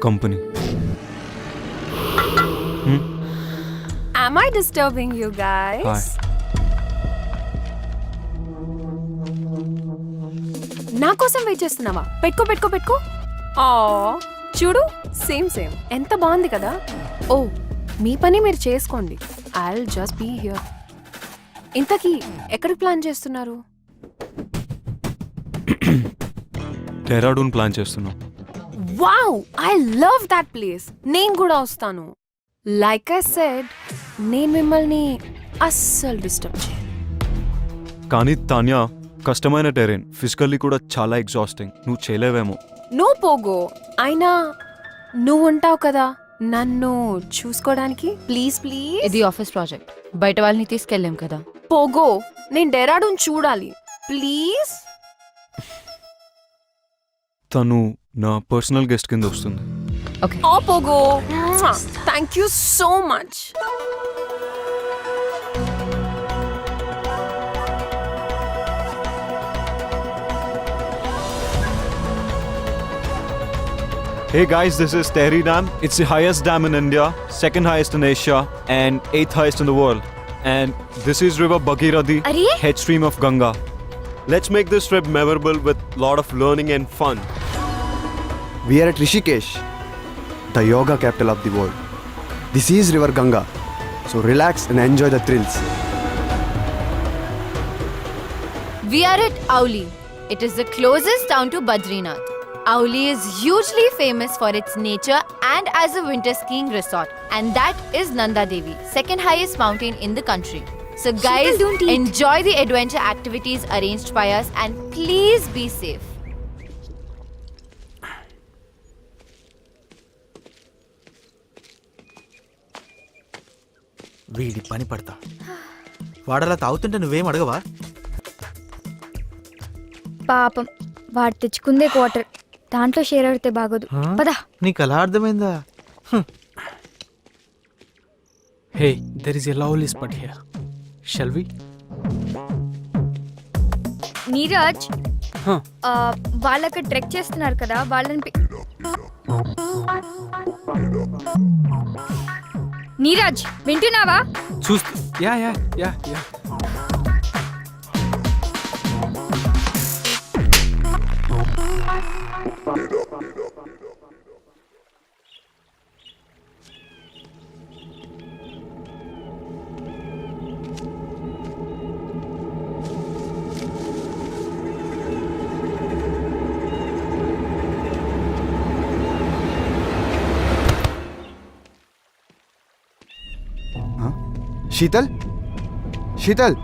Company. Am I disturbing you guys? Hi. నా కోసం wait చేస్తున్నావా? పెట్టుకో. ఆ చూడు, సేమ్ ఎంత బాగుంది కదా. ఓ మీ పని మీరు చేసుకోండి. I'll just be here. ఇంతకీ ఎక్కడికి ప్లాన్ చేస్తున్నారు? డెహ్రాడూన్ ప్లాన్ చేస్తున్నాం. Wow, I love that place. నేను కూడా వస్తాను. లైక్ ఐ సెడ్, నేను మిమ్మల్ని అస్సలు డిస్టర్బ్ చేయను. కానీ తాన్యా, కష్టమైన టెరెన్, ఫిజికల్లీ కూడా చాలా ఎగ్జాస్టింగ్. నువ్వు చేయలేవేమో. నో పోగో, అయినా నువ్వు ఉంటావు కదా నన్ను చూసుకోవడానికి. ప్లీజ్. ఇది ఆఫీస్ ప్రాజెక్ట్, బయట వాళ్ళని తీసుకెళ్ళాం కదా. పోగో, నేను డెహ్రాడూన్ చూడాలి ప్లీజ్. తను నా పర్సనల్ గెస్ట్ కింద వస్తుంది. Okay. Oh Pogo, thank you so much. Hey guys, this is Tehri Dam. It's the highest dam in India, second highest in Asia, and 8th highest in the world. And this is River Bhagirathi, head stream of Ganga. Let's make this trip memorable with lot of learning and fun. We are at Rishikesh, the yoga capital of the world. This is River Ganga, so relax and enjoy the thrills. We are at Auli. It is the closest town to Badrinath. Auli is hugely famous for its nature and as a winter skiing resort. And that is Nanda Devi, second highest mountain in the country. So guys, enjoy the adventure activities arranged by us and please be safe. వీడి పని పడతా. వాడలా తాగుతుంటే నువ్వేం అడగవా? పాపం వాడు తెచ్చుకుందే quarter, దాంట్లో share అవుతే బాగోదు. పదా. నీకు అలా అర్థమైందా? Hey, there is a lovely spot here. Shall we? Neeraj, వాళ్ళక్కడ ట్రెక్ చేస్తున్నారు కదా, వాళ్ళని నీరజ్ వింటున్నావా? చూస్తూ యా. Sheetal?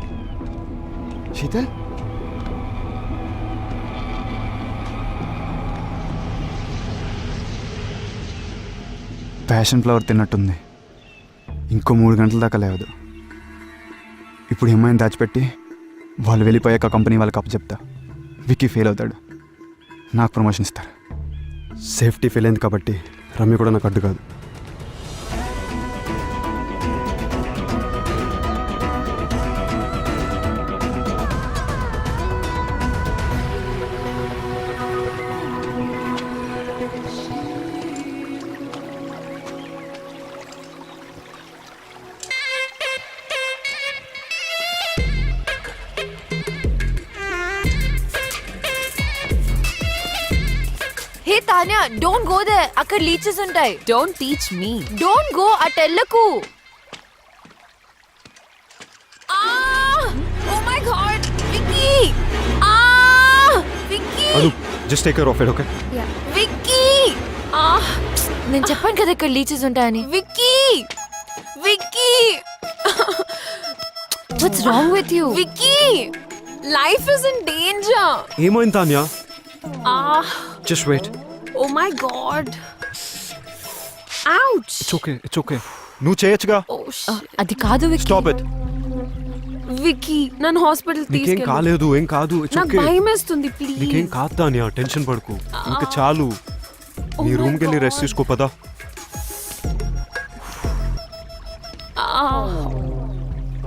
ప్యాషన్ ఫ్లవర్ తిన్నట్టుంది. ఇంకో 3 గంటల దాకా లేవదు. ఇప్పుడు ఏమైనా దాచిపెట్టి వాళ్ళు వెళ్ళిపోయాక కంపెనీ వాళ్ళకి అప్పు చెప్తా. విక్కీ ఫెయిల్ అవుతాడు, నాకు ప్రమోషన్ ఇస్తారు. సేఫ్టీ ఫెయిల్ అయింది కాబట్టి రమ్య కూడా నాకు అడ్డు కాదు. Hey Tanya, don't go there. అక్కడ లీచెస్ ఉంటాయి. Don't teach me. Don't go, అటెల్లకు. Oh my god, Vicky! Vicky! Anu, just take care of it, okay? Vicky! నేను చెప్పాను కదా ఇక్కడ లీచెస్ ఉంటాయని. Vicky! What's wrong with you? Vicky! Life is in danger. ఏమైంది Tanya? Just wait. Oh my god. Ouch. It's okay. నువ్వు చేయొచ్చుగా. Oh shit. అది కాదు విక్కీ. Stop it. Vicky, నన్ను హాస్పిటల్ నీకేం తీసుకెళ్ళు. కాలేదు, ఏం కాదు. It's నాకు okay. భయమేస్తుంది ప్లీజ్. నీకేం కాదు తాన్యా, టెన్షన్ పడకు. ఇంకా చాలు. నీ my రూమ్కి వెళ్ళి God. రెస్ట్ తీసుకో పదా.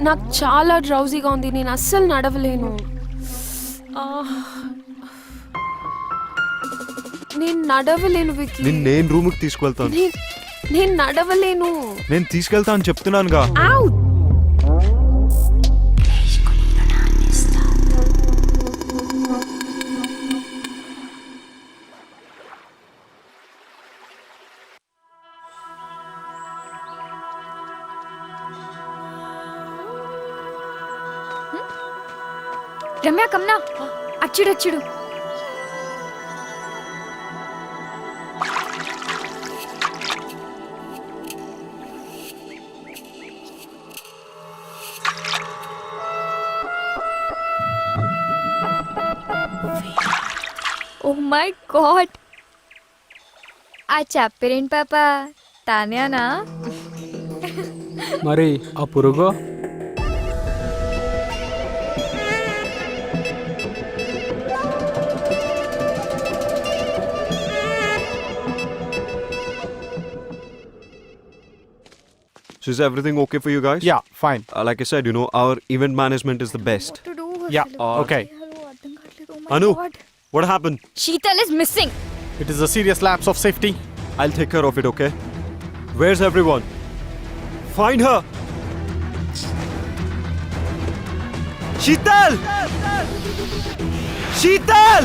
నాకు చాలా డ్రౌజీగా ఉంది, నేను అస్సలు నడవలేను. నేను నడవలేను వికీ. నేను రూమ్కి తీసుకువెళ్తాను. నేను నడవలేను. నేను తీసుకెళ్తా అని చెప్తున్నానుగా. ఆవ్! రమ్య కమ్నా అచ్చుడు అచ్చుడు. ఓ మై గాడ్, ఆ చెప్పరేంటి పాప, తానేనా? మరి ఆ పురుగో? So is everything okay for you guys? Yeah, fine. Like I said, our event management is the best. Yeah, okay. Anu, what happened? Sheetal is missing. It is a serious lapse of safety. I'll take care of it, okay? Where's everyone? Find her! Sheetal! Sheetal!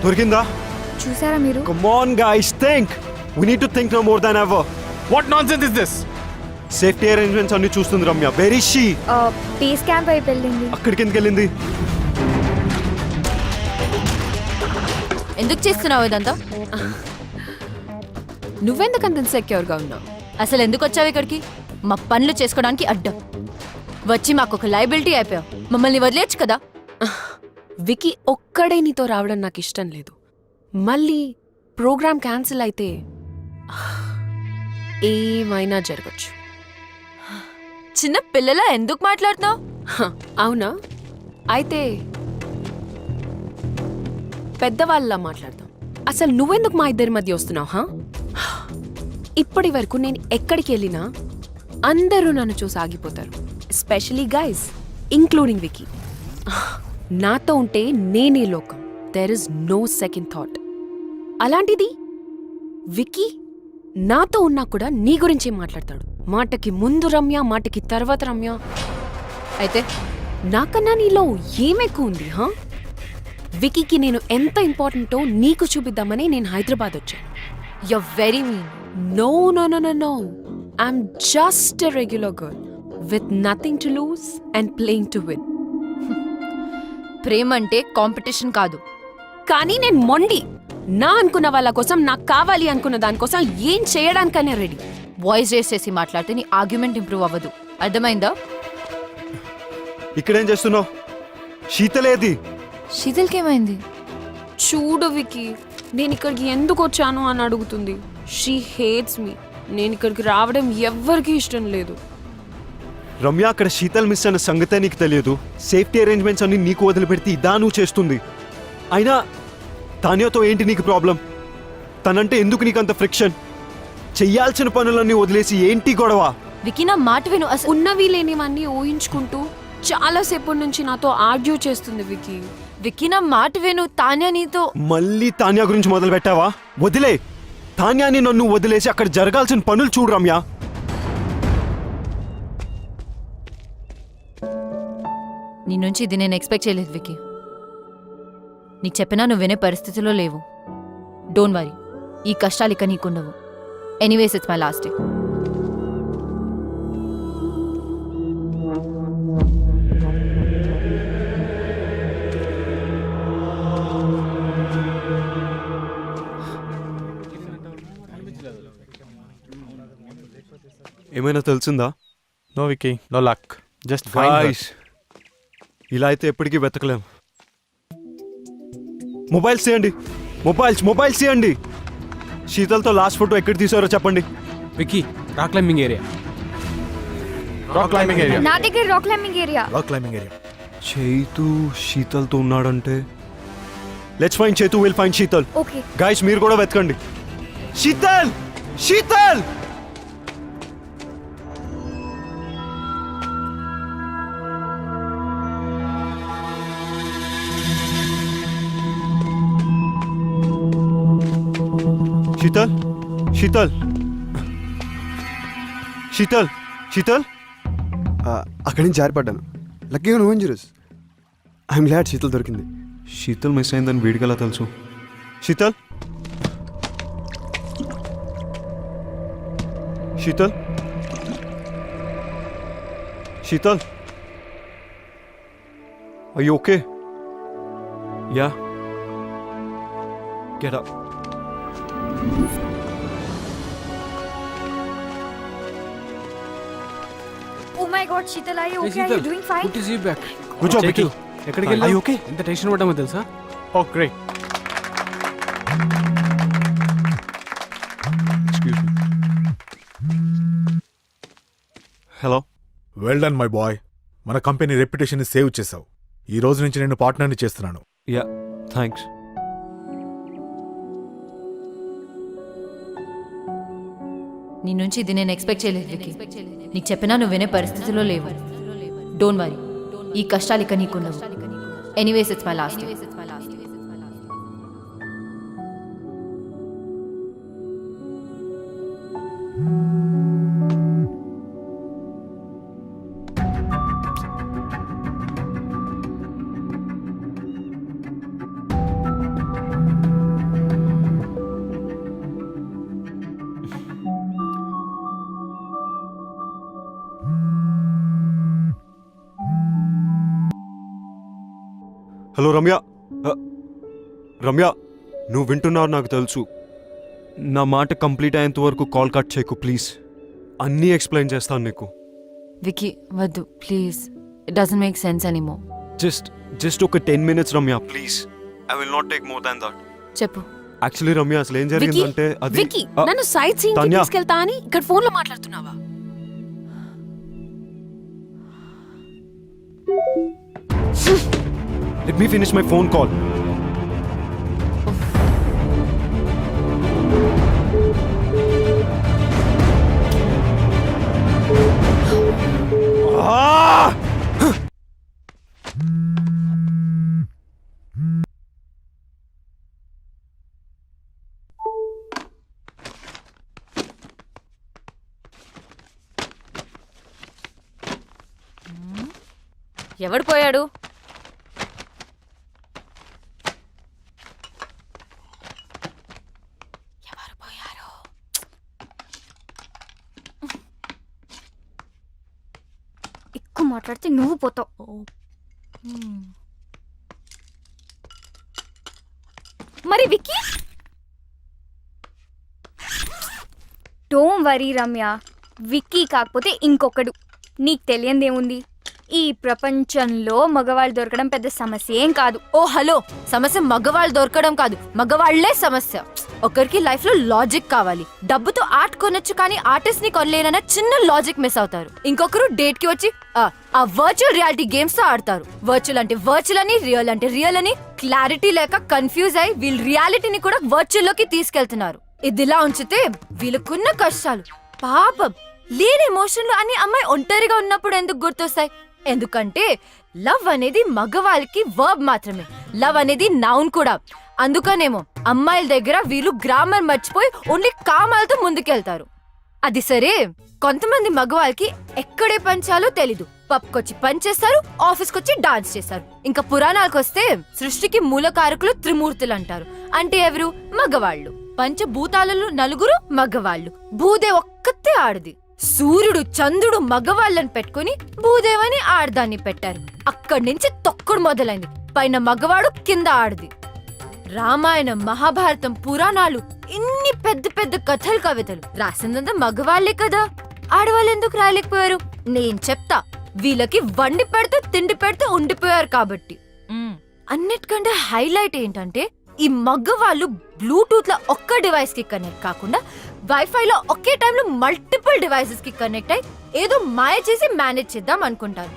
Durginda, చూసారా మీరు? come on guys, think! We need to think now more than ever. What nonsense is this? Safety arrangements అన్ని చూస్తుంది Ramya. Where is she? Base camp వైపు వెళ్ళింది. అక్కడికి ఎందుకు వెళ్ళింది? ఎందుకు చేస్తున్నావు ఇదంతా? నువ్వెందుకంత ఇన్సెక్యూర్గా ఉన్నావు? అసలు ఎందుకు వచ్చావు ఇక్కడికి? మా పనులు చేసుకోవడానికి అడ్డం వచ్చి మాకు ఒక లైబిలిటీ అయిపోయావు. మమ్మల్ని వదిలేచ్చు కదా. వికీ ఒక్కడే నీతో రావడం నాకు ఇష్టం లేదు. మళ్ళీ ప్రోగ్రామ్ క్యాన్సిల్ అయితే ఏమైనా జరగచ్చు. చిన్న పిల్లలా ఎందుకు మాట్లాడుతున్నావు? అవునా? అయితే పెద్దవాళ్ళలా మాట్లాడతాం. అసలు నువ్వెందుకు మా ఇద్దరి మధ్య వస్తున్నావు? ఇప్పటి వరకు నేను ఎక్కడికి వెళ్ళినా అందరూ నన్ను చూసి ఆగిపోతారు, ఎస్పెషలీ గైస్, ఇంక్లూడింగ్ వికీ. నాతో ఉంటే నేనే లోకం. There is no second thought. అలాంటిది వికీ నాతో ఉన్నా కూడా నీ గురించే మాట్లాడతాడు. మాటకి ముందు రమ్య, మాటకి తర్వాత రమ్య. అయితే నాకన్నా నీలో ఏమెక్కువ ఉంది? వికీకి నేను ఎంత ఇంపార్టెంటో నీకు చూపిద్దామని నేను హైదరాబాద్ వచ్చాను. You're very mean. No, no, no, no, no. I'm just a regular girl with nothing to lose and playing to win. ప్రేమ అంటే కాంపిటీషన్ కాదు. కానీ నేను మొండి. నా అనుకున్న వాళ్ళ కోసం, నాకు కావాలి అనుకున్న దానికోసం ఏం చేయడానికైనా రెడీ. వాయిస్ రేస్ చేసి మాట్లాడితే నీ ఆర్గ్యుమెంట్ ఇంప్రూవ్ అవ్వదు. అర్థమైందా? ఇక్కడేం చేస్తున్నావు? శీతలేది? శీతల్కేమైంది? చూడు వికీ, నేను ఇక్కడికి ఎందుకు వచ్చాను అని అడుగుతుంది. She hates me. నేను ఇక్కడికి రావడం ఎవ్వరికీ ఇష్టం లేదు. రమ్య, అక్కడ శీతల్ మిస్ అన్న సంగతే నీకు తెలియదు. సేఫ్టీ అరేంజ్మెంట్స్ అన్ని నీకు వదిలిపెడితే ఇదా నువ్వు చేస్తుంది. అయినా తాన్యాతో ఏంటి నీకు ప్రాబ్లం? తనంటే ఎందుకు నీకంత ఫ్రిక్షన్? చెయ్యాల్సిన పనులన్నీ వదిలేసి ఏంటి గొడవ? వికీ నా మాట విను. ఉన్నవి లేనివన్నీ ఊహించుకుంటూ చాలాసేపటి నుంచి నాతో ఆర్గ్యూ చేస్తుంది వికీ. వికీ నా మాట విను. తాన్యా నీతో. మళ్ళీ తాన్యా గురించి మొదలు పెట్టావా? వదిలే. తాన్యాని నన్ను వదిలేసి అక్కడ జరగాల్సిన పనులు చూడు రమ్య. నీ నుంచి ఇది నేను ఎక్స్పెక్ట్ చేయలేదు వికీ. నీకు చెప్పినా నువ్వు వినే పరిస్థితిలో లేవు. డోంట్ వరీ, ఈ కష్టాలు ఇక నీకుండవు. Anyways it's my last day. ఏమైనా తెలిసిందా? No, Vicky. No luck. Just find her. Guys, ఇలా అయితే ఎప్పటికీ వెతకలేం. మొబైల్స్ తీయండి. మొబైల్స్ తీయండి. శీతల్తో లాస్ట్ ఫోటో ఎక్కడ తీసారో చెప్పండి. Vicky, rock climbing area. Rock climbing area. నా దగ్గర rock climbing area. Rock climbing area. Chaitu శీతల్తో ఉన్నాడంటే let's find Chaitu, will find Sheetal. Okay. Guys, మీరు కూడా వెతకండి. శీతల్! శీతల్! శీతల్ శీతల్ శీతల్ శీతల్ అక్కడి నుంచి జారిపడ్డాను. లక్కీగా నువ్వు ఇంజురీస్. ఐఎమ్ గ్లాడ్ శీతల్ దొరికింది. శీతల్ మిస్ అయిందని వీడికలా తెలుసు? Sheetal Sheetal Sheetal Are you okay? Yeah. Get up. Oh my God Sheetal, are you okay? Are you doing fine? Good to see you back. Good job, Vicky. ఎక్కడికి Are you వెళ్ళావు? okay? ఎంత tension పడ్డామో తెలుసా? Oh, great. Excuse me. Hello? Well done my boy. మన company reputation save చేశావు. ఈ రోజు నుంచి నేను పార్ట్నర్ని చేస్తున్నాను. Yeah, thanks. నీ నుంచి ఇది నేను ఎక్స్పెక్ట్ చేయలేదు వికీ. నీకు చెప్పినా నువ్వు వినే పరిస్థితిలో లేవు. డోంట్ వరీ, ఈ కష్టాలు ఇక నీకున్నవు. Anyways it's my last. Hello Ramya. Ramya, నువ్వు వింటున్నావు నాకు తెలుసు. నా మాట కంప్లీట్ అయ్యేంత వరకు కాల్ కట్ చేయకు ప్లీజ్. అన్నీ ఎక్స్ప్లెయిన్ చేస్తాను నీకు. వికీ వద్దు please, it doesn't make sense anymore. Just ఒక 10 minutes Ramya please. I will not take more than that. చెప్పు. యాక్చువల్లీ రమ్య అసలు ఏం జరిగిందంటే అది వికీ, నన్ను సైట్ సీయింగ్ కి తన్యా. తీసుకెళ్తా అని ఇక్కడ ఫోన్ లో మాట్లాడుతున్నావా? Let me finish my phone call. ఎవడు పోయాడు? ఎక్కువ మాట్లాడితే నువ్వు పోతావు. మరి వికీ? డోంట్ వరీ రమ్య, విక్కీ కాకపోతే ఇంకొకడు. నీకు తెలియందేముంది, ఈ ప్రపంచంలో మగవాళ్ళు దొరకడం పెద్ద సమస్య ఏం కాదు. ఓ హలో, సమస్య మగవాళ్ళు దొరకడం కాదు, మగవాళ్లే సమస్య. ఒకరికి లైఫ్ లో లాజిక్ కావాలి. డబ్బుతో ఆర్ట్ కొనొచ్చు కానీ ఆర్టిస్ట్ ని కొనలేనన్న చిన్న లాజిక్ మిస్ అవుతారు. ఇంకొకరు డేట్ కి వచ్చి ఆ వర్చువల్ రియాలిటీ గేమ్స్ తో ఆడతారు. వర్చువల్ అంటే వర్చువల్ అని, రియల్ అంటే రియల్ అని క్లారిటీ లేక కన్ఫ్యూజ్ అయి వీళ్ళు రియాలిటీని కూడా వర్చువల్ లోకి తీసుకెళ్తున్నారు. ఇదిలా ఉంచితే వీళ్ళకున్న కష్టాలు పాపం లేని ఎమోషన్లు అన్ని అమ్మాయి ఒంటరిగా ఉన్నప్పుడు ఎందుకు గుర్తొస్తాయి? ఎందుకంటే లవ్ అనేది మగవాళ్ళకి వర్బ్ మాత్రమే, లవ్ అనేది నౌన్ కూడా. అందుకనేమో అమ్మాయిల దగ్గర వీళ్ళు గ్రామర్ మర్చిపోయి ఓన్లీ కామాలతో ముందుకెళ్తారు. అది సరే, కొంతమంది మగవాళ్ళకి ఎక్కడే పంచాలో తెలీదు. పబ్కొచ్చి పంచేస్తారు, ఆఫీస్కొచ్చి డాన్స్ చేస్తారు. ఇంకా పురాణాలకు వస్తే సృష్టికి మూలకారకులు త్రిమూర్తులు అంటారు. అంటే ఎవరు? మగవాళ్ళు. పంచభూతాలలో నలుగురు మగవాళ్ళు, భూదే ఒక్కతే ఆడది. సూర్యుడు చంద్రుడు మగవాళ్ళని పెట్టుకుని భూదేవని ఆడదాన్ని పెట్టారు. అక్కడి నుంచి తొక్కుడు మొదలైంది. పైన మగవాడు, కింద ఆడది. రామాయణం, మహాభారతం, పురాణాలు, ఇన్ని పెద్ద పెద్ద కథలు, కవితలు రాసిందంతా మగవాళ్లే కదా. ఆడవాళ్ళు ఎందుకు రాయలేకపోయారు? నేను చెప్తా. వీళ్ళకి వండి పెడితే తిండి పెడితే ఉండిపోయారు కాబట్టి. అన్నిటికంటే హైలైట్ ఏంటంటే ఈ మగవాళ్ళు బ్లూటూత్ లో ఒక్క డివైస్ కి కనెక్ట్ కాకుండా వైఫై లో ఒకే టైంలో మల్టిపుల్ డివైసెస్ కి కనెక్ట్ అయి ఏదో మాయ చేసి మేనేజ్ చేద్దాం అనుకుంటారు.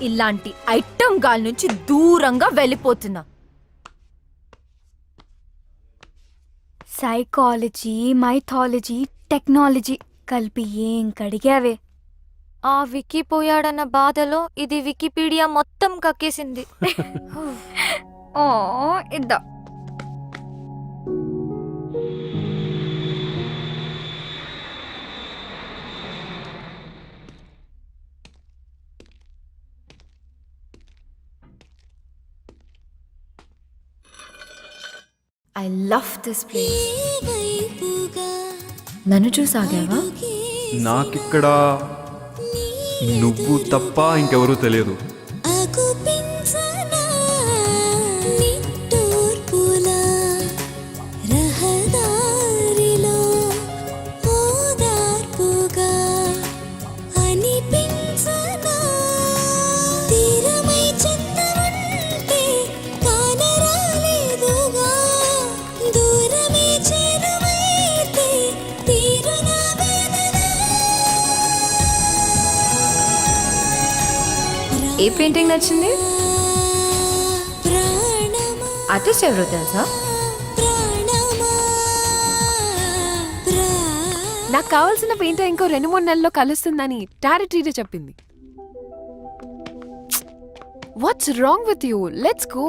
ఇలాంటి ఐటమ్ గాల్ నుంచి దూరంగా వెళ్ళిపోతున్నా. సైకాలజీ, మైథాలజీ, టెక్నాలజీ కలిపి ఏం కడిగావే. ఆ వికీ పోయాడన్న బాధలో ఇది వికీపీడియా మొత్తం కక్కేసింది. ఓ ఇద్దా. I love this place. నన్ను చూసాగావా? నాకిక్కడ నువ్వు తప్ప ఇంకెవరూ తెలియదు. ఏ పెయింటింగ్ నచ్చింది? ఆర్టిస్ట్ ఎవరో తెలుసా? నాకు కావాల్సిన పెయింటర్ ఇంకో 2-3 నెలల్లో కలుస్తుందని టారిటీతో చెప్పింది. What's wrong with you? Let's go.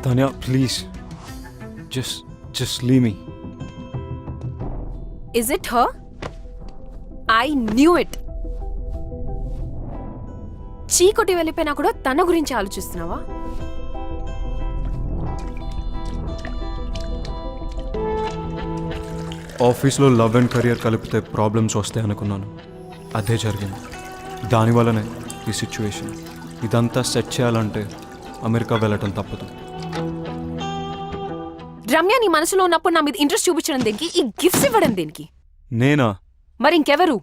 Tanya, please. Just leave me. Is it her? I knew it. చీకొట్టి వెళ్ళిపోయినా కూడా తన గురించి ఆలోచిస్తున్నావా? ఆఫీస్లో లవ్ అండ్ కెరియర్ కలిపితే ప్రాబ్లమ్స్ వస్తాయి అనుకున్నాను. అదే జరిగింది. దానివల్లనే ఈ సిచ్యువేషన్. ఇదంతా సెట్ చేయాలంటే అమెరికా వెళ్ళటం తప్పదు. రమ్య నీ మనసులో ఉన్నప్పుడు నా మీద ఇంట్రెస్ట్ చూపించడం దేనికి? ఈ గిఫ్ట్స్ ఇవ్వడం దేనికి? నేనా? మరి ఇంకెవరు?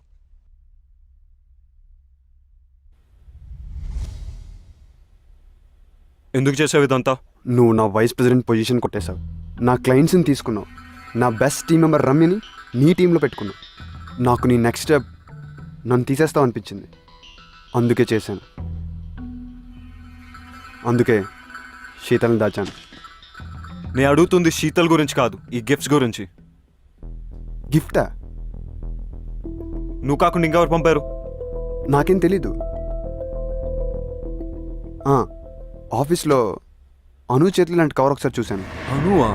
ఎందుకు చేసావు ఇదంతా? నువ్వు నా వైస్ ప్రెసిడెంట్ పొజిషన్ కొట్టేశావు, నా క్లయింట్స్ని తీసుకున్నావు, నా బెస్ట్ టీం మెంబర్ రమ్యని నీ టీంలో పెట్టుకున్నావు. నాకు నీ నెక్స్ట్ స్టెప్ నన్ను తీసేస్తావు అనిపించింది, అందుకే చేశాను. అందుకే శీతల్ని దాచాను. నేను అడుగుతుంది శీతల్ గురించి కాదు, ఈ గిఫ్ట్స్ గురించి. గిఫ్టా? నువ్వు కాకుండా ఇంకెవరు పంపారు? నాకేం తెలీదు. ఆఫీస్లో అను చేతులు లాంటి కవర్ ఒకసారి చూశాను. అనువా?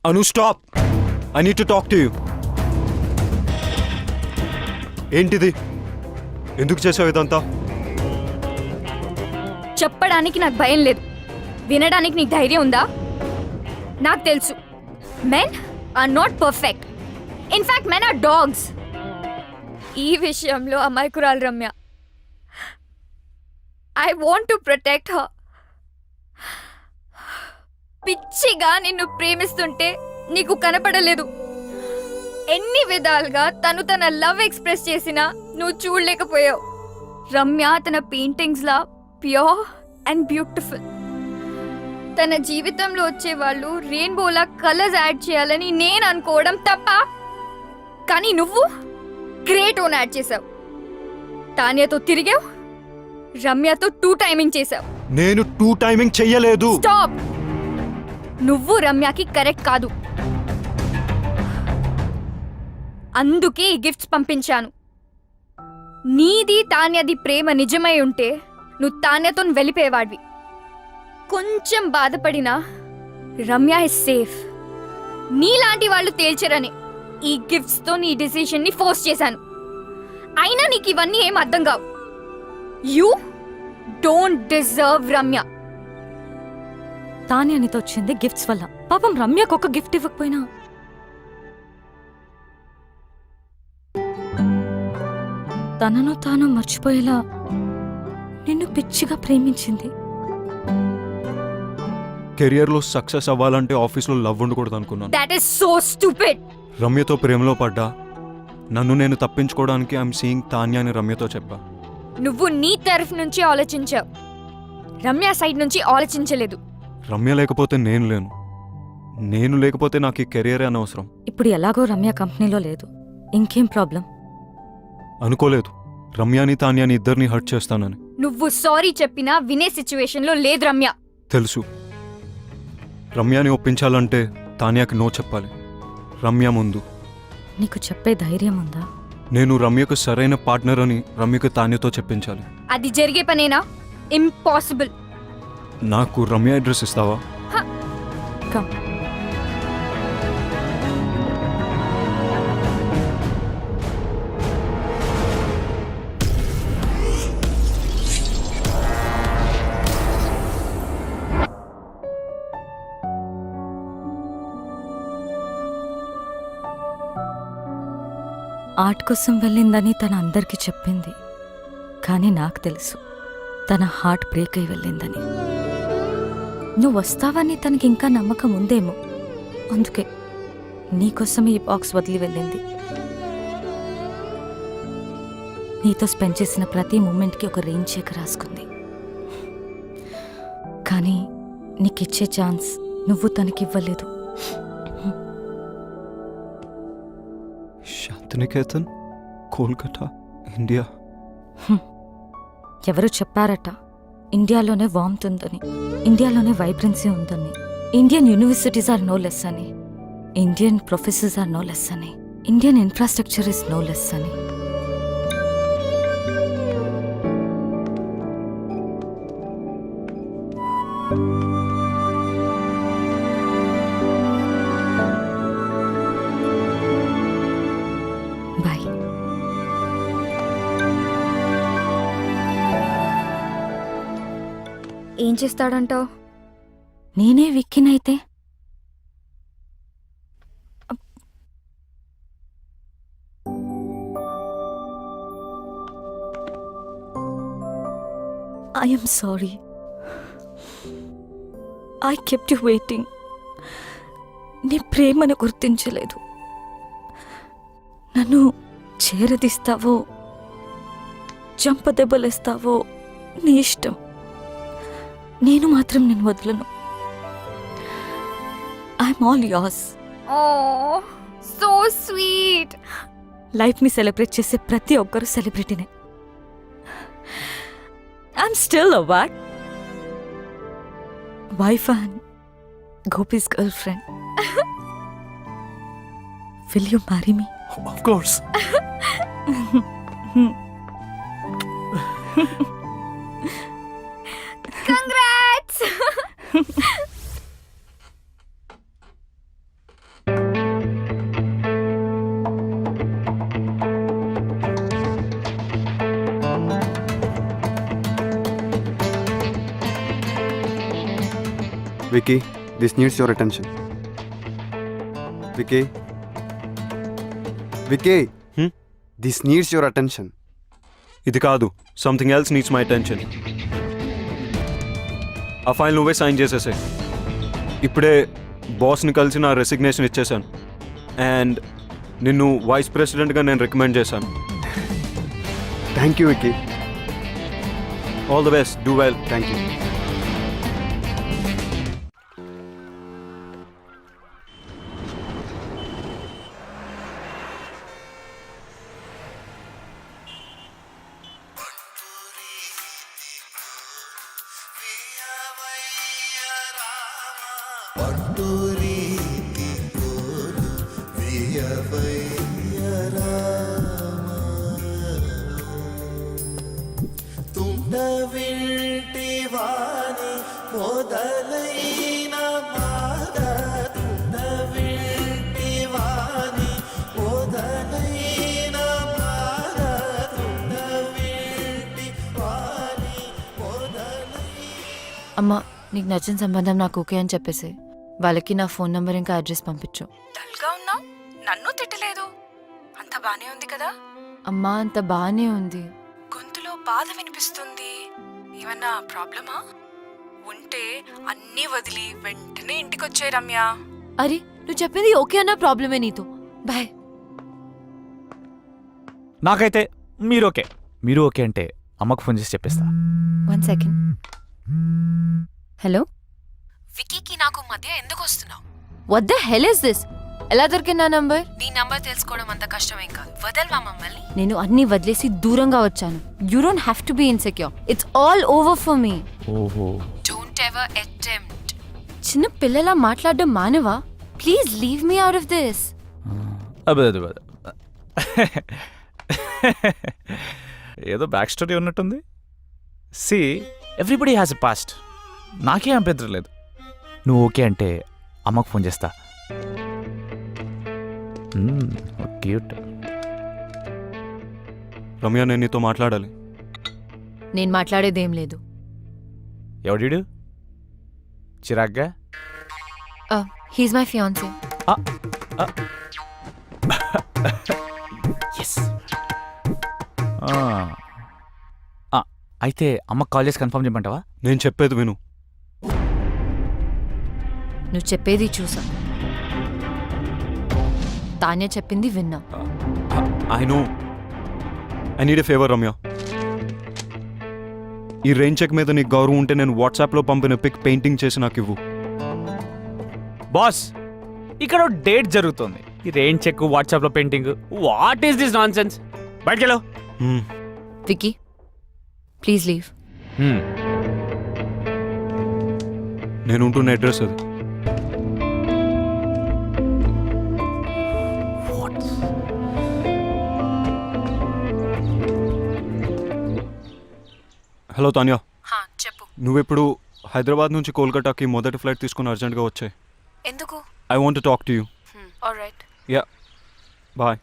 Anu, stop! I need to talk to you. ఏంటిది? ఎందుకు చేసావు ఇదంతా? చెప్పడానికి నాకు భయం లేదు, వినడానికి నీకు ధైర్యం ఉందా? నాకు తెలుసు, men are not perfect. In fact men are dogs. ఈ విషయంలో అమాయకురాలు Ramya. I want to protect her. పిచ్చిగా నిన్ను ప్రేమిస్తుంటే నీకు కనపడలేదు. ఎన్ని విధాలుగా తను తన లవ్ ఎక్స్ప్రెస్ చేసినా నువ్వు చూడలేకపోయావు. రమ్య తన paintings law pure and beautiful. తన జీవితంలో వచ్చే వాళ్ళు రెయిన్బోలా కలర్స్ యాడ్ చేయాలని నేను అనుకోవడం తప్ప, కానీ నువ్వు గ్రే టోన్ యాడ్ చేసావు. తాన్యతో తిరిగావు, రమ్యతో 2 టైమింగ్ చేసావు. నేను 2 టైమింగ్ చెయ్యలేదు. స్టాప్! నువ్వు రమ్యకి కరెక్ట్ కాదు, అందుకే ఈ గిఫ్ట్స్ పంపించాను. నీది తాన్యది ప్రేమ నిజమై ఉంటే నువ్వు తాన్యతో వెళ్ళిపోయేవాడివి. కొంచెం బాధపడినా రమ్య ఇస్ సేఫ్. నీలాంటి వాళ్ళు తేల్చరని ఈ గిఫ్ట్స్తో నీ డిసిషన్ని ఫోర్స్ చేశాను. అయినా నీకు ఇవన్నీ ఏం అర్థం కావు. You don't deserve Ramya. తాన్యానితో వచ్చింది గిఫ్ట్స్ వల్ల. పాపం రమ్యకు ఒక గిఫ్ట్ ఇవ్వకపోయినా తనను తాను మర్చిపోయేలా నిన్ను పిచ్చిగా ప్రేమించింది. కెరియర్లో సక్సెస్ అవ్వాలంటే ఆఫీస్లో లవ్ ఉండకూడదు అనుకున్నాను. That is so stupid. రమ్యతో ప్రేమలో పడ్డా. నన్ను నేను తప్పించుకోవడానికి ఐఎమ్ సీయింగ్ తాన్య అని రమ్యతో చెప్పా. నువ్వు నీ తరఫు నుంచి ఆలోచించావు, రమ్య సైడ్ నుంచి ఆలోచించలేదు. రమ్య లేకపోతే నేను లేను. నేను లేకపోతే నాకు ఈ కెరియరే అనవసరం. ఇప్పుడు ఎలాగో రమ్య కంపెనీలో లేదు, ఇంకేం ప్రాబ్లం? అనుకోలేదు రమ్యాని తాన్యాని ఇద్దరిని హర్ట్ చేస్తానని. నువ్వు సారీ చెప్పినా వినే సిచ్యువేషన్ లో లేదు రమ్య. తెలుసు. రమ్యాని ఒప్పించాలంటే తాన్యాకి నో చెప్పాలి. రమ్య ముందు. నీకు చెప్పే ధైర్యం ఉందా? నేను రమ్యకు సరైన పార్ట్నర్ అని రమ్యకు తాన్యతో చెప్పించాలి. అది జరిగే పనేనా? ఇంపాసిబుల్. నాకు రమ్య అడ్రస్ ఇస్తావా? కమ్. ఆర్ట్ కోసం వెళ్ళిందని తన అందరికీ చెప్పింది, కానీ నాకు తెలుసు తన హార్ట్ బ్రేక్ అయి వెళ్ళిందని. నువ్వు వస్తావని తనకి ఇంకా నమ్మకం ఉందేమో, అందుకే నీకోసం ఈ బాక్స్ వదిలి వెళ్ళింది. నీతో స్పెండ్ చేసిన ప్రతి మూమెంట్కి ఒక రెయిన్ చెక్ రాసుకుంది. కానీ నీకిచ్చే ఛాన్స్ నువ్వు తనకివ్వలేదు. శాంతినికేతన్, కోల్కతా, ఇండియా. ఎవరు చెప్పారట ఇండియాలోనే వార్మ్త్ ఉందని, ఇండియాలోనే వైబ్రెన్సీ ఉందని, Indian universities are no less అని, Indian professors are no less అని, Indian infrastructure is no less అని. బాయ్. ఏం చేస్తాడంటావు? నేనే విక్కినైతే I am sorry. I kept you waiting. నీ ప్రేమను గుర్తించలేదు. నన్ను చేరదీస్తావో చంపదెబ్బలేస్తావో నీ ఇష్టం. నేను మాత్రం నేను వదలను. I'm all yours. Oh so sweet. లైఫ్ని సెలబ్రేట్ చేసే ప్రతి ఒక్కరు సెలబ్రిటీనే. I'm still a what? Wife and Gopi's girl friend. Will you marry me? Of course. Congrats. Vicky, this needs your attention. Vicky? Vicky? This needs your attention. ఇది కాదు, something else needs my attention. ఆ file నువ్వే sign చేసేసే. ఇప్పుడే బాస్ని కలిసి నా resignation ఇచ్చేసాను and నిన్ను vice ప్రెసిడెంట్గా నేను రికమెండ్ చేశాను. Thank you, Vicky. All the best, do well. Thank you. అమ్మా, నీకు నచ్చిన సంబంధం నాకు ఓకే అని చెప్పేసి వాళ్ళకి నా ఫోన్ నంబర్ ఇంకా అడ్రస్ పంపించు. డల్గా ఉన్నావు, నన్ను తిట్టలేదు. అంత బానే ఉంది కదా? అమ్మా, అంత బానే ఉంది. గొంతులో బాధ వినిపిస్తుంది. ఏమన్నా ప్రాబ్లమా? ఉంటే అన్నీ వదిలి వెంటనే ఇంటికొచ్చే రమ్య. అరే, నువ్వు చెప్పింది ఓకే అన్న ప్రాబ్లమే నీతో. బాయ్. నాకైతే మీరు ఓకే. మీరు ఓకే అంటే అమ్మకు ఫోన్ చేసి చెప్పేస్తా. 1 సెకండ్. హలో. వికీకి నాకు మధ్య ఎందుకు వస్తున్నావు? What the hell is this? ఎలా దొరికింది నా నంబర్? నీ నంబర్ తెలుసుకోవడం అంత కష్టమేం కాదు. వదలవా మమ్మల్ని? నేను అన్ని వదిలేసి దూరంగా వచ్చాను. You don't have to be insecure. It's all over for me. ఓహో. Don't ever attempt. చిన్న పిల్లలా మాట్లాడడం మానవా? Please leave me out of this. అదే ఏదో బ్యాక్ స్టోరీ ఉన్నట్టుంది. See everybody has a past. నాకే అభ్యంతరం లేదు. నువ్వు ఓకే అంటే అమ్మకు ఫోన్ చేస్తా. క్యూట్. రమ్య, నేను నీతో మాట్లాడాలి. నేను మాట్లాడేదేం లేదు. ఎవడీడు? చిరాగ్గా? He's my fiancee. ఎస్. అయితే అమ్మకు కాల్ చేసి కన్ఫర్మ్ చేయమంటావా? నేను చెప్పేది విను. నువ్వు చెప్పేది చూసా, తాన్య చెప్పింది విన్నా. I know. I need a favour Ramya. ఈ రెయిన్ చెక్ మీద నీకు గౌరవం ఉంటే నేను వాట్సాప్లో పంపిన పిక్ పెయింటింగ్ చేసి నాకు ఇవ్వు. బాస్, ఇక్కడ డేట్ జరుగుతుంది. ఈ రెయిన్ చెక్, వాట్సాప్లో painting, what is this nonsense? బయటకెళ్ళు. Vicky, please leave. నేను ఉంటున్న అడ్రస్ అది. హలో తాన్యా, చెప్పు. నువ్వెప్పుడు హైదరాబాద్ నుంచి కోల్కతాకి మొదటి ఫ్లైట్ తీసుకుని అర్జెంట్గా వచ్చాయి. ఎందుకు? I want to talk to you. Alright. Yeah, bye.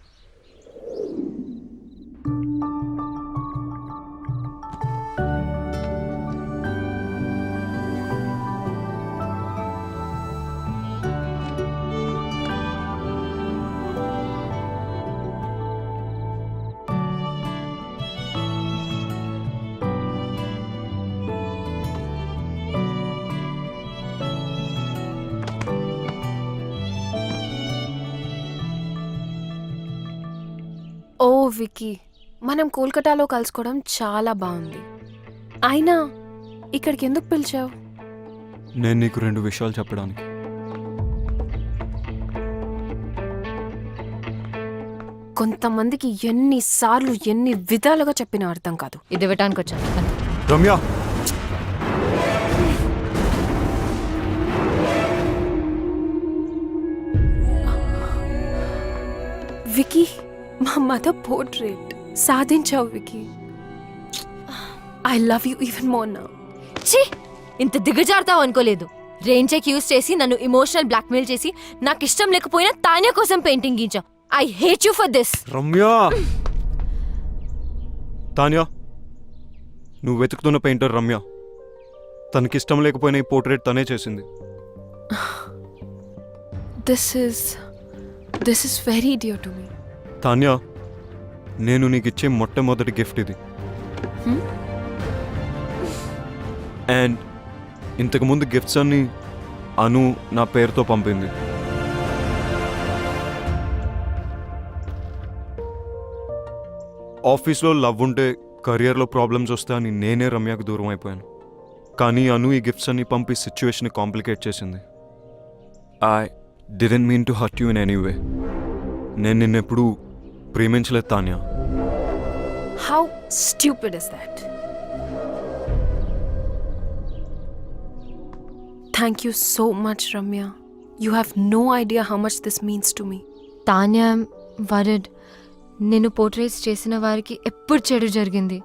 Oh Vicky, మనం కోల్కతాలో కలుసుకోవడం చాలా బాగుంది. అయినా ఇక్కడికి ఎందుకు పిలిచావు? నేను నీకు 2 విషయాలు చెప్పడానికి. కొంతమందికి ఎన్నిసార్లు ఎన్ని విధాలుగా చెప్పినా అర్థం కాదు. ఇది ఇవ్వటానికి వచ్చాను. రమ్య, విక్కీ, మా మదర్ పోర్ట్రేట్ సాధించావు Vicky. I love you even more now. ఛీ, ఇంత దిగజారుతావు అనుకోలేదు. రెయిన్ చెక్ యూస్ చేసి నన్ను ఇమోషనల్ బ్లాక్మెయిల్ చేసి నాకు ఇష్టం లేకపోయినా తాన్య కోసం పెయింటింగ్ గీంచావు. I hate you for this. Ramya. Tanya, నువ్వు వెతుకుతున్న పెయింటర్ రమ్య. తనకిష్టం లేకపోయినా ఈ పోర్ట్రేట్ తనే చేసింది. This is very dear to me. Tanya, నేను నీకు ఇచ్చే మొట్టమొదటి గిఫ్ట్ ఇది. అండ్ ఇంతకుముందు గిఫ్ట్స్ అన్ని అను నా పేరుతో పంపింది. ఆఫీస్లో లవ్ ఉంటే కెరియర్లో ప్రాబ్లమ్స్ వస్తాయని నేనే రమ్యకు దూరం అయిపోయాను. కానీ అను ఈ గిఫ్ట్స్ అన్ని పంపి సిచ్యువేషన్ కాంప్లికేట్ చేసింది. I didn't mean to hurt you in any way. నేను నిన్నెప్పుడు ప్రేమించలేదు Tanya. How stupid is that? Thank you so much Ramya. You have no idea how much this means to me. Tanya వరడ్, నేను పోర్ట్రేట్స్ చేసిన వారికి ఎప్పుడు చెడు జరిగింది.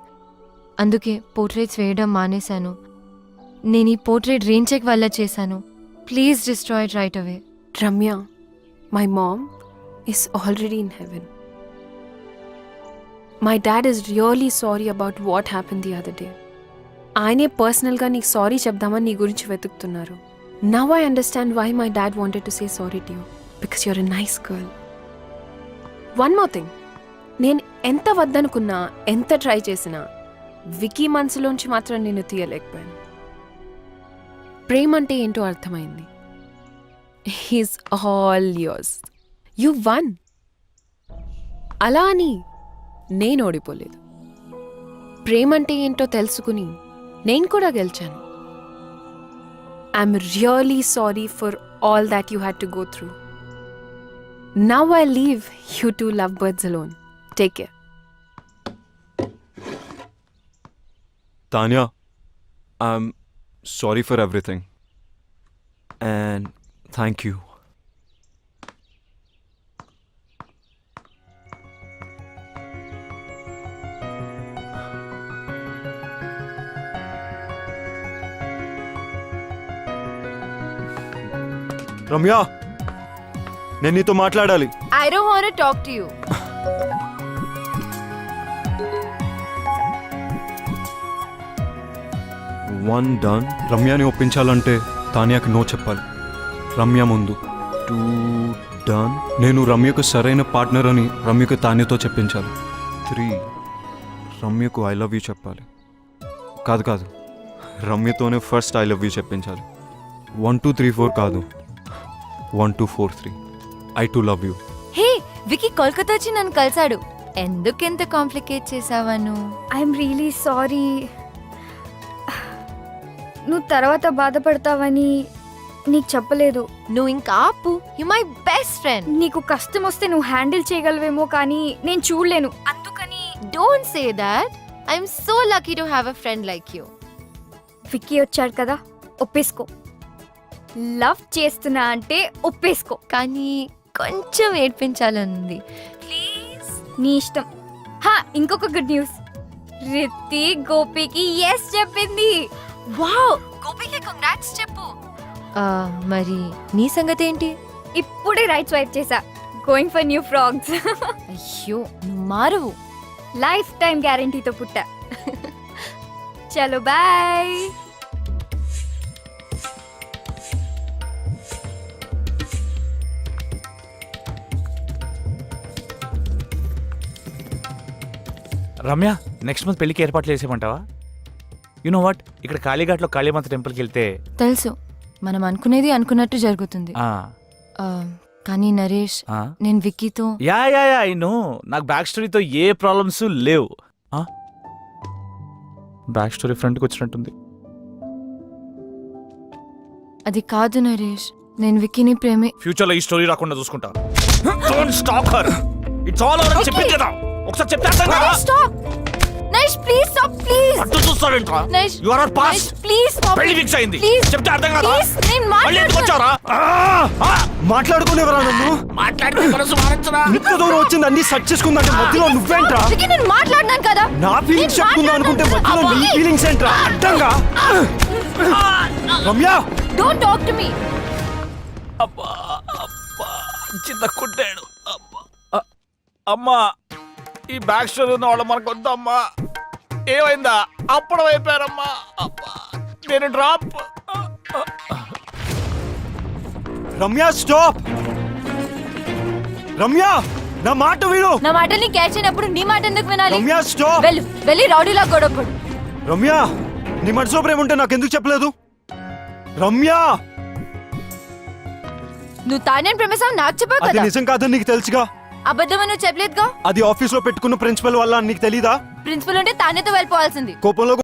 అందుకే పోర్ట్రేట్స్ వేయడం మానేశాను. నేను ఈ పోర్ట్రేట్ రెయిన్ చెక్ వల్ల చేశాను. Please destroy it right away. Ramya, my mom is already in heaven. My dad is really sorry about what happened the other day. ఆయనే పర్సనల్గా నీకు సారీ చెప్దామని నీ గురించి వెతుకుతున్నారు. Now I understand why my dad wanted to say sorry to you. Because you're a nice girl. One more thing. నేను ఎంత వద్దనుకున్నా, ఎంత ట్రై చేసినా వికీ మనసులోంచి మాత్రం నేను తీయలేకపోయాను. ప్రేమ అంటే ఏంటో అర్థమైంది. He's all yours. You won. అలా అని నేను ఓడిపోలేదు. ప్రేమంటే ఏంటో తెలుసుకుని నేను కూడా గెలిచాను. I'm really sorry for all that you had to go through. Now I leave you two lovebirds alone. Take care. Tanya, I'm sorry for everything. And thank you. Ramya, నేను నీతో మాట్లాడాలి. I don't want to talk to you. One done. రమ్యని ఒప్పించాలంటే తాన్యాకి no చెప్పాలి. రమ్య ముందు. Two done. నేను రమ్యకు సరైన పార్ట్నర్ అని రమ్యకు తాన్యతో చెప్పించాలి. 3 రమ్యకు ఐ లవ్ యూ చెప్పాలి. కాదు రమ్యతోనే ఫస్ట్ ఐ లవ్ యూ చెప్పించాలి. 1 2 3 4 కాదు. 1 2 4 3 I too love you. Hey, Vicky Kolkata వచ్చి నన్ను కలిసాడు. ఎందుకెంత కాంప్లికేట్ చేసావా నువ్వు? I'm really sorry. నువ్వు తర్వాత బాధపడతావని నీకు చెప్పలేదు. నువ్వు ఇంకా ఆపు. You my best friend. నీకు కష్టం వస్తే నువ్వు హ్యాండిల్ చేయగలవేమో కానీ నేను చూడలేను. అందుకని don't say that. I'm so lucky to have a friend like you. Vicky వచ్చాడు కదా, ఒప్పేసుకో. లవ్ చేస్తున్నా అంటే ఒప్పేసుకో. కానీ కొంచెం ఏడ్పించాలనుంది. ప్లీజ్. నీ ఇష్టం. ఇంకొక గుడ్ న్యూస్. రిత్తి గోపికి ఎస్ చెప్పింది. వావ్, గోపికి కంగ్రాట్స్ చెప్పు. మరి నీ సంగతి ఏంటి? ఇప్పుడే రైట్ స్వైప్ చేసా. Going for new frogs. అయ్యో, నువ్వు మారువు. లైఫ్ టైం గ్యారంటీతో పుట్టా. చలో బాయ్. రమ్య, నెక్స్ట్ మంత్ పెళ్లికి ఏర్పాట్లు చేసేమంటావా? యు నో వాట్, ఇక్కడ కాళీఘాట్లో కాళీమాత టెంపుల్కి వెళ్తే తెలుసు, మనం అనుకునేది అనుకున్నట్టు జరుగుతుంది. కానీ నరేష్, నేను విక్కీతో యా ఐ నో. నాకు బ్యాక్ స్టోరీతో ఏ ప్రాబ్లమ్స్ లేవు. బ్యాక్ స్టోరీ ఫ్రంట్కి వచ్చినట్టుంది. అది కాదు నరేష్, నేను విక్కీని ఫ్యూచర్లో ఈ స్టోరీ రాకుండా చూసుకుంటా. Don't stop her. It's all over అని చెప్పింది కదా. ఒకసారి చెప్తే అర్థం కాదా? Stop Naresh, please stop, please. అటు చూస్తావేంట్రా? Naresh, you are pass. Please stop. పెళ్లి ఫిక్స్ అయింది. ప్లీజ్ చెప్తే అర్థం కాదా? ప్లీజ్, నేను మళ్ళీ ఎందుకు వచ్చారా? మాట్లాడుకునేవరా నన్ను? మాట్లాడితే మనసు మారచ్చరా? ఇంత దూరం వచ్చింది అన్ని సెర్చ్ చేసుకుందంటే మధ్యలో నువ్వేంట్రా? విక్కీ, నేను మాట్లాడినాను కదా. నా ఫీలింగ్స్ చెప్పుకుందాం అనుకుంటే మధ్యలో నీ ఫీలింగ్స్ ఏంట్రా? అడ్డంగా. Ramya, don't talk to me. అబ్బా అబ్బా, చిన్న కుట్టాడు. అబ్బా అమ్మా, ఈ బ్యాక్ స్టోరీ ఉన్న వాళ్ళు మనకు వద్దమ్మా. ఏమైందా? అప్పుడు అయిపోయారమ్మా. అబ్బా, నేను డ్రాప్. రమ్య స్టాప్. రమ్య, నా మాట విను. నా మాటల్ని క్యాచ్ అయినప్పుడు నీ మాట ఎందుకు వినాలి? రమ్య స్టాప్. వెళ్ళి రౌడీలా గొడవపడు. రమ్య, నీ మనసులో ప్రేమ ఉంటే నాకు ఎందుకు చెప్పలేదు? రమ్య, నువ్వు తానేని ప్రేమిస్తావు నాకు చెప్పావు అది కదా. నిజం కాదని నీకు తెలుసుగా. అబద్ధం నువ్వు చెప్పలేదుగా. అది ఆఫీస్ లో పెట్టుకున్న ప్రిన్సిపల్ వల్ల నీకు తెలీదా? ప్రిన్సిపల్ ఉంటే తానేతో వెళ్ళిపోవాల్సింది. కోపంలో